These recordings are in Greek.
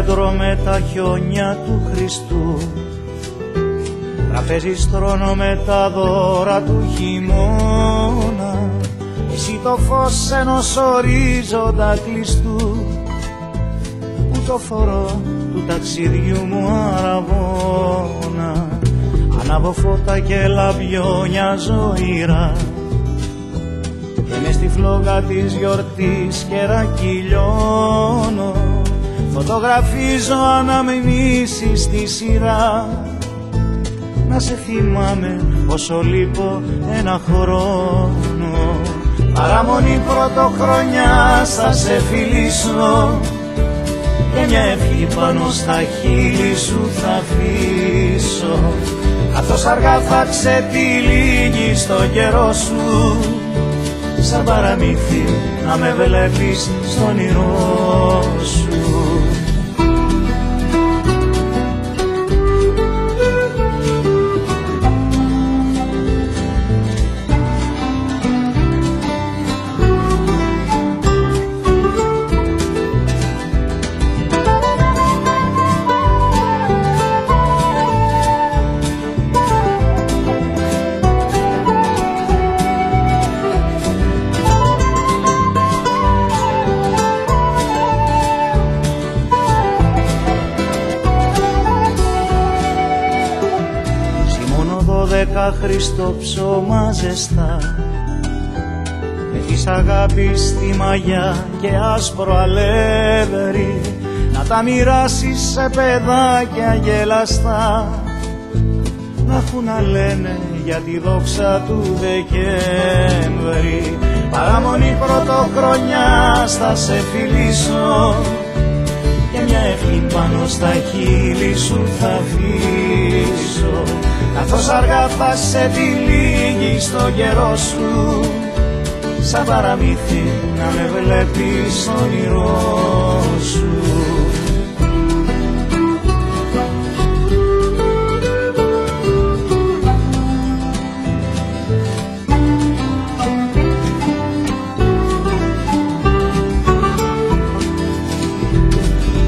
άντρο με τα χιόνια του Χριστού, τραπέζι στρώνω με τα δώρα του χειμώνα, εσύ το φως ενός ορίζοντα κλειστού, που το φορώ του ταξιδιού μου αραβώνα. Ανάβω φώτα και λαμπιόνια ζωηρά και μες στη φλόγα της γιορτής κερακυλιώνω, φωτογραφίζω αναμνήσεις στη σειρά, να σε θυμάμαι όσο λείπω ένα χρόνο. Παραμονή πρωτοχρονιά θα σε φιλήσω και μια ευχή πάνω στα χείλη σου θα αφήσω, καθώς αργά θα ξετυλίγει στο καιρό σου, σαν παραμύθι να με βλέπεις στο όνειρό σου. Χριστό ψώμα ζεστά, με της αγάπης τη μαγιά και άσπρο αλεύρι, να τα μοιράσεις σε παιδάκια γελαστά, να έχουν να λένε για τη δόξα του Δεκέμβρη. Παραμονή πρωτοχρονιά θα σε φιλήσω και μια ευχή πάνω στα χείλη σου θα αφήσω, καθώς αργά θα σε τυλίγει στο καιρό σου, σαν παραμύθι να με βλέπεις στο όνειρό σου.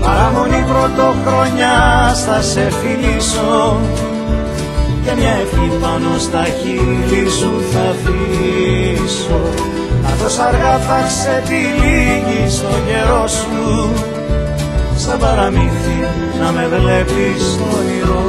Παραμονή πρωτοχρονιά θα σε φιλήσω και μια ευχή πάνω στα χείλη σου θα αφήσω, καθώς αργά θα ξετυλίγει στο καιρό σου, σαν παραμύθι να με βλέπεις στο όνειρό.